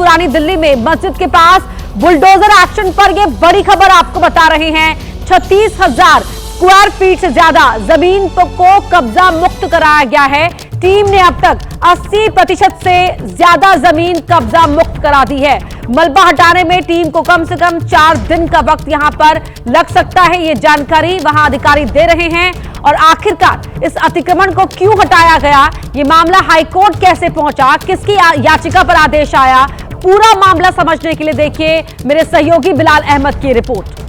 पुरानी दिल्ली में मस्जिद के पास बुलडोजर एक्शन पर यह बड़ी खबर आपको बता रहे हैं। 36,000 स्क्वायर फीट से ज्यादा जमीन को कब्जा मुक्त कराया गया है। टीम ने अब तक 80% से ज्यादा जमीन कब्जा मुक्त करा दी है। मलबा हटाने में टीम को कम से कम 4 दिन का वक्त यहां पर लग सकता है, ये जानकारी वहां अधिकारी दे रहे हैं। और आखिरकार इस अतिक्रमण को क्यों हटाया गया, ये मामला हाईकोर्ट कैसे पहुंचा, किसकी याचिका पर आदेश आया, पूरा मामला समझने के लिए देखिए मेरे सहयोगी बिलाल अहमद की रिपोर्ट।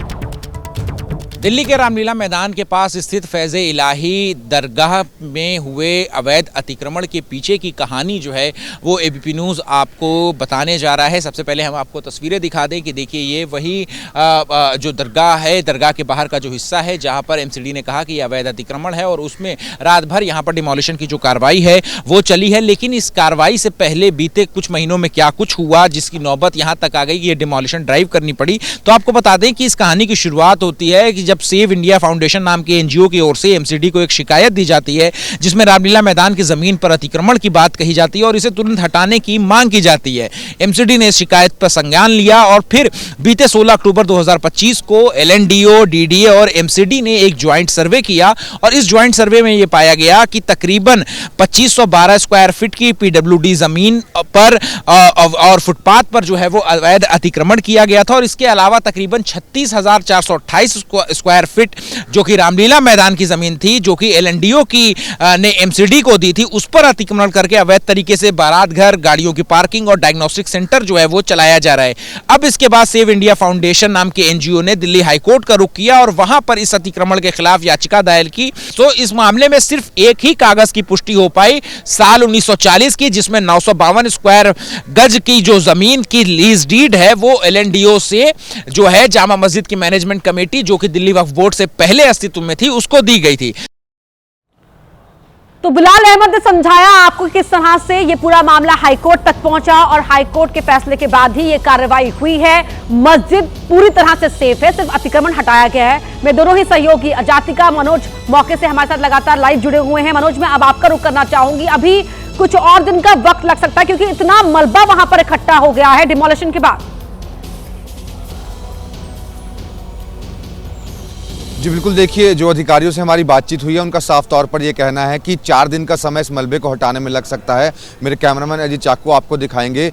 दिल्ली के रामलीला मैदान के पास स्थित फैज़ इलाही दरगाह में हुए अवैध अतिक्रमण के पीछे की कहानी जो है वो एबीपी न्यूज़ आपको बताने जा रहा है। सबसे पहले हम आपको तस्वीरें दिखा दें कि देखिए ये वही जो दरगाह है, दरगाह के बाहर का जो हिस्सा है जहां पर एमसीडी ने कहा कि ये अवैध अतिक्रमण है और उसमें रात भर यहां पर डिमोलिशन की जो कार्रवाई है वो चली है। लेकिन इस कार्रवाई से पहले बीते कुछ महीनों में क्या कुछ हुआ जिसकी नौबत यहाँ तक आ गई कि ये डिमोलिशन ड्राइव करनी पड़ी, तो आपको बता दें कि इस कहानी की शुरुआत होती है कि जब सेव इंडिया फाउंडेशन नाम के एनजीओ की ओर से एमसीडी को एक शिकायत दी जाती है जिसमें रामलीला मैदान की जमीन पर अतिक्रमण की बात कही जाती है और इसे तुरंत हटाने की मांग की जाती है। एमसीडी ने इस शिकायत पर संज्ञान लिया और फिर बीते 16 अक्टूबर 2025 को एलएनडीओ, डीडीए और एमसीडी ने एक ज्वाइंट सर्वे किया और इस ज्वाइंट सर्वे में यह पाया गया कि तकरीबन 2512 स्क्वायर फीट की पीडब्ल्यूडी जमीन पर और फुटपाथ पर जो है वो अवैध अतिक्रमण किया गया था और इसके अलावा तकरीबन 36,428 स्क्वायर फीट जो कि रामलीला मैदान की जमीन थी, जो कि एलएनडीओ की ने एमसीडी को दी थी, उस पर अतिक्रमण करके अवैध तरीके से बारात घर, गाड़ियों की पार्किंग और डायग्नोस्टिक सेंटर जो है वो चलाया जा रहा है। अब इसके बाद सेव इंडिया फाउंडेशन नाम के एनजीओ ने दिल्ली हाईकोर्ट का रुख किया और वहां पर इस अतिक्रमण के खिलाफ याचिका दायर की। तो इस मामले में सिर्फ एक ही कागज की पुष्टि हो पाई साल 1940 की, जिसमें 952 स्क्वायर गज की जो जमीन की लीज डीड है वो एलएनडीओ से जो है जामा मस्जिद की मैनेजमेंट कमेटी जो कि दिल्ली वक्फ बोर्ड से पहले अस्तित्व में थी उसको दी गई थी। तो बिलाल अहमद ने समझाया आपको किस तरह से ये पूरा मामला हाईकोर्ट तक पहुंचा और हाईकोर्ट के फैसले के बाद ही ये कार्रवाई हुई है। मस्जिद पूरी तरह से सेफ है, सिर्फ अतिक्रमण हटाया गया है। मैं दोनों ही सहयोगी अजातिका, मनोज मौके से हमारे साथ लगातार लाइव जुड़े हुए हैं। मनोज, मैं अब आपका रुख करना चाहूंगी। अभी कुछ और दिन का वक्त लग सकता है क्योंकि इतना मलबा वहां पर इकट्ठा हो गया है डिमोलिशन के बाद। जी बिल्कुल, देखिए जो अधिकारियों से हमारी बातचीत हुई है उनका साफ तौर पर यह कहना है कि 4 दिन का समय इस मलबे को हटाने में लग सकता है। मेरे कैमरामैन अजीत चाकू आपको दिखाएंगे।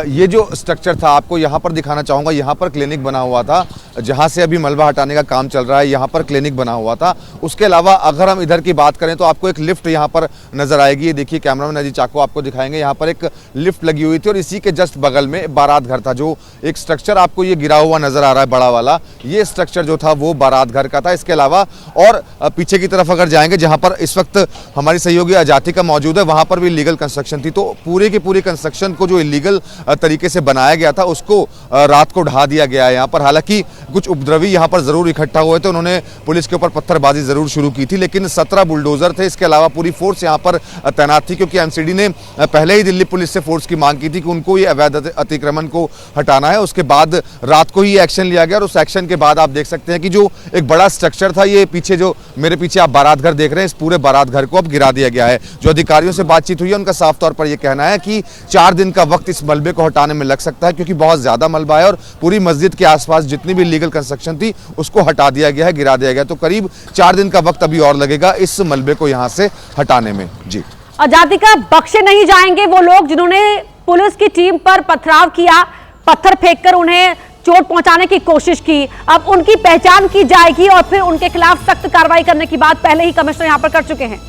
ये जो स्ट्रक्चर था आपको यहाँ पर दिखाना चाहूँगा। यहाँ पर क्लिनिक बना हुआ था जहाँ से अभी मलबा हटाने का काम चल रहा है, यहाँ पर क्लिनिक बना हुआ था। उसके अलावा अगर हम इधर की बात करें तो आपको एक लिफ्ट यहाँ पर नजर आएगी। ये देखिए कैमरामैन अजीत चाकू आपको दिखाएंगे। यहाँ पर एक लिफ्ट लगी हुई थी और इसी के जस्ट बगल में बारात घर था। जो एक स्ट्रक्चर आपको ये गिरा हुआ नजर आ रहा है बड़ा वाला, ये स्ट्रक्चर जो था वो बारात घर का था। इसके अलावा और पीछे की तरफ अगर जाएंगे जहां पर इस वक्त हमारी सहयोगी अजातिका मौजूद है, वहां पर भी इलीगल कंस्ट्रक्शन थी। तो पूरे की पूरी कंस्ट्रक्शन को जो इलीगल तरीके से बनाया गया था उसको रात को ढा दिया गया है यहाँ पर। हालांकि कुछ उपद्रवी यहाँ पर जरूर इकट्ठा हुए थे, उन्होंने पुलिस के ऊपर पत्थरबाजी जरूर शुरू की थी, लेकिन 17 बुलडोजर थे। इसके अलावा पूरी फोर्स यहाँ पर तैनात थी क्योंकि एमसीडी ने पहले ही दिल्ली पुलिस से फोर्स की मांग की थी कि उनको ये अवैध अतिक्रमण को हटाना है। उसके बाद रात को ही एक्शन लिया गया और उस एक्शन के बाद आप देख सकते हैं कि जो एक बड़ा स्ट्रक्चर था, ये पीछे जो मेरे पीछे आप बारात घर देख रहे हैं, इस पूरे बारात घर को अब गिरा दिया गया है। जो अधिकारियों से बातचीत हुई है उनका साफ तौर पर यह कहना है कि 4 दिन का वक्त इस मलबे को हटाने में लग सकता है क्योंकि बहुत ज्यादा मलबा है और पूरी मस्जिद के आसपास जितनी भी लीगल कंस्ट्रक्शन थी उसको हटा दिया गया है, गिरा दिया गया। तो करीब 4 दिन का वक्त अभी और लगेगा इस मलबे को यहां से हटाने में। जी अजातिका, बख्शे नहीं जाएंगे वो लोग जिन्होंने पुलिस की टीम पर पथराव किया, पत्थर फेंककर उन्हें चोट पहुंचाने की कोशिश की। अब उनकी पहचान की जाएगी और फिर उनके खिलाफ सख्त कार्रवाई करने की बात पहले ही कमिश्नर यहां पर कर चुके हैं।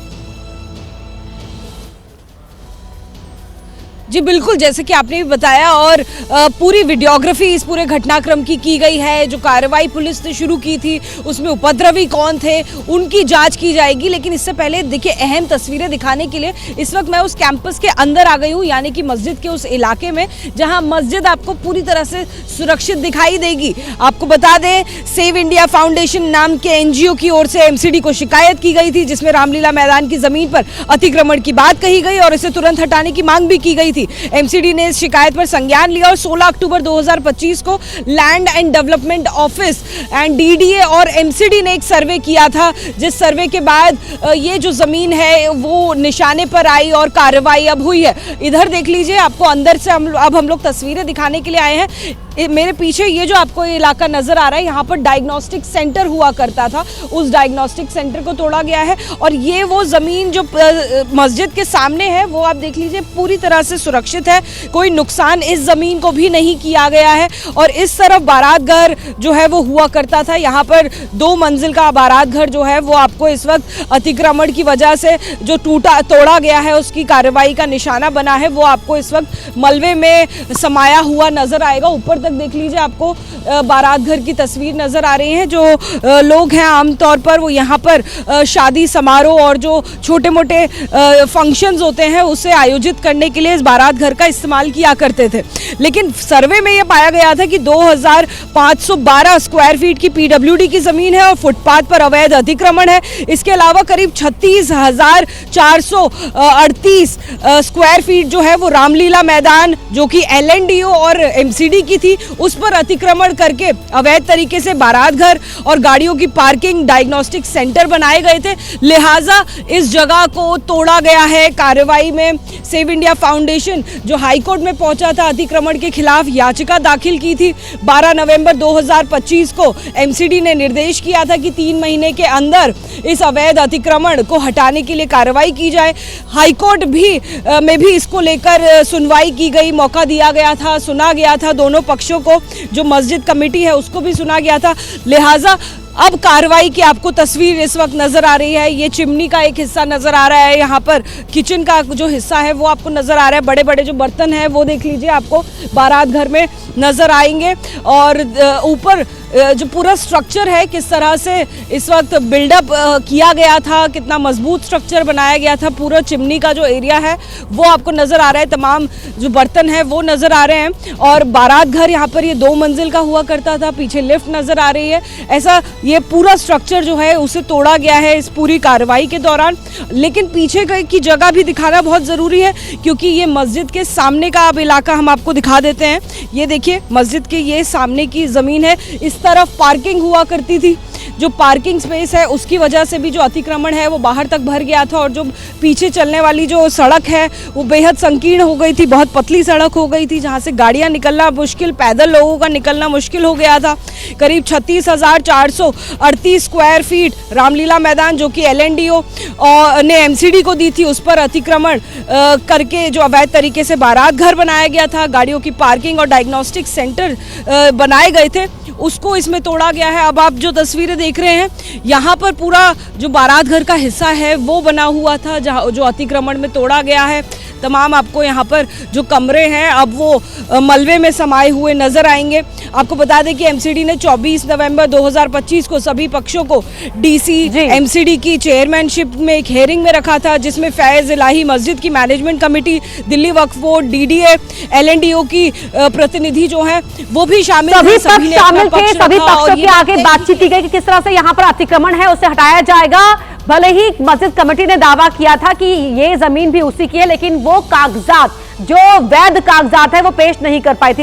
जी बिल्कुल, जैसे कि आपने भी बताया और पूरी वीडियोग्राफी इस पूरे घटनाक्रम की गई है। जो कार्रवाई पुलिस ने शुरू की थी उसमें उपद्रवी कौन थे उनकी जांच की जाएगी। लेकिन इससे पहले देखिए अहम तस्वीरें दिखाने के लिए इस वक्त मैं उस कैंपस के अंदर आ गई हूँ, यानी कि मस्जिद के उस इलाके में जहाँ मस्जिद आपको पूरी तरह से सुरक्षित दिखाई देगी। आपको बता दें सेव इंडिया फाउंडेशन नाम के एनजीओ की ओर से एमसीडी को शिकायत की गई थी जिसमें रामलीला मैदान की जमीन पर अतिक्रमण की बात कही गई और इसे तुरंत हटाने की मांग भी की गई थी। थी। एमसीडी ने इस शिकायत पर संज्ञान लिया और 16 अक्टूबर 2025 को land and development office and DDA और एमसीडी ने एक सर्वे किया था, जिस सर्वे के बाद ये जो जमीन है वो निशाने पर आई और कार्रवाई अब हुई है। इधर देख लीजिए, आपको अंदर से अब हम लोग तस्वीरें दिखाने के लिए आए हैं। मेरे पीछे ये जो आपको इलाका नजर आ रहा है, यहाँ पर डायग्नोस्टिक सेंटर हुआ करता था, उस डायग्नोस्टिक सेंटर को तोड़ा गया है और ये वो जमीन जो मस्जिद के सामने है वो आप देख लीजिए पूरी तरह से सुरक्षित है, कोई नुकसान इस जमीन को भी नहीं किया गया है। और इस तरफ बारात घर जो है वो हुआ करता था, यहाँ पर 2 मंजिल का बारात घर जो है वो आपको इस वक्त अतिक्रमण की वजह से जो तोड़ा गया है उसकी कार्रवाई का निशाना बना है, वो आपको इस वक्त मलबे में समाया हुआ नजर आएगा। ऊपर देख लीजिए, आपको बारात घर की तस्वीर नजर आ रही है। जो लोग हैं आमतौर पर वो यहाँ पर शादी समारोह और जो छोटे मोटे फंक्शंस होते हैं उसे आयोजित करने के लिए इस बारात घर का इस्तेमाल किया करते थे। लेकिन सर्वे में ये पाया गया था कि 2512 स्क्वायर फीट की पीडब्ल्यूडी की जमीन है और फुटपाथ पर अवैध अतिक्रमण है। इसके अलावा करीब 36,438 स्क्वायर फीट जो है वो रामलीला मैदान जो कि एलएनडीओ और एमसीडी की थी उस पर अतिक्रमण करके अवैध तरीके से बारात घर और गाड़ियों की पार्किंग, डायग्नोस्टिक सेंटर बनाए गए थे, लिहाजा इस जगह को तोड़ा गया है। कार्रवाई में सेव इंडिया फाउंडेशन जो हाईकोर्ट में पहुंचा था, अतिक्रमण के खिलाफ याचिका दाखिल की थी। 12 नवंबर 2025 को एमसीडी ने निर्देश किया था कि 3 महीने के अंदर इस अवैध अतिक्रमण को हटाने के लिए कार्रवाई की जाए। हाईकोर्ट में भी इसको लेकर सुनवाई की गई, मौका दिया गया था, सुना गया था दोनों पक्षों को, जो मस्जिद कमेटी है उसको भी सुना गया था। लिहाजा अब कार्रवाई की आपको तस्वीर इस वक्त नजर आ रही है। ये चिमनी का एक हिस्सा नजर आ रहा है, यहाँ पर किचन का जो हिस्सा है वो आपको नजर आ रहा है। बड़े बड़े जो बर्तन हैं वो देख लीजिए आपको बारात घर में नजर आएंगे। और ऊपर जो पूरा स्ट्रक्चर है किस तरह से इस वक्त बिल्डअप किया गया था, कितना मजबूत स्ट्रक्चर बनाया गया था, पूरा चिमनी का जो एरिया है वो आपको नजर आ रहा है। तमाम जो बर्तन है वो नजर आ रहे हैं और बारात घर यहाँ पर ये 2 मंजिल का हुआ करता था, पीछे लिफ्ट नजर आ रही है। ऐसा ये पूरा स्ट्रक्चर जो है उसे तोड़ा गया है इस पूरी कार्रवाई के दौरान। लेकिन पीछे की जगह भी दिखाना बहुत ज़रूरी है क्योंकि ये मस्जिद के सामने का अब इलाका हम आपको दिखा देते हैं। ये देखिए, मस्जिद के ये सामने की ज़मीन है, इस तरफ पार्किंग हुआ करती थी। जो पार्किंग स्पेस है उसकी वजह से भी जो अतिक्रमण है वो बाहर तक भर गया था और जो पीछे चलने वाली जो सड़क है वो बेहद संकीर्ण हो गई थी, बहुत पतली सड़क हो गई थी जहाँ से गाड़ियाँ निकलना मुश्किल, पैदल लोगों का निकलना मुश्किल हो गया था। करीब 36,438 स्क्वायर फीट रामलीला मैदान जो कि एलएनडीओ ने एमसीडी को दी थी उस पर अतिक्रमण करके जो अवैध तरीके से बारात घर बनाया गया था, गाड़ियों की पार्किंग और डायग्नोस्टिक सेंटर बनाए गए थे, उसको इसमें तोड़ा गया है। अब आप जो तस्वीरें देख रहे हैं यहाँ पर पूरा जो बारात घर का हिस्सा है वो बना हुआ था जहाँ जो अतिक्रमण में तोड़ा गया है। तमाम आपको यहाँ पर जो कमरे हैं अब वो मलबे में समाये हुए नजर आएंगे। आपको बता दें कि एमसीडी ने 24 नवंबर 2025 को सभी पक्षों को डीसी एमसीडी की चेयरमैनशिप में एक हेयरिंग में रखा था जिसमें फैज इलाही मस्जिद की management committee, Delhi Waqf board, DDA, एलएनडीओ की प्रतिनिधि जो है वो भी शामिल थे। सभी पक्षों के आगे बातचीत की गई कि किस तरह से यहाँ पर अतिक्रमण है उसे हटाया जाएगा। भले ही मस्जिद कमेटी ने दावा किया था कि ये जमीन भी उसी की है, लेकिन वो कागजात जो वैध कागजात है वो पेश नहीं कर पाई थी।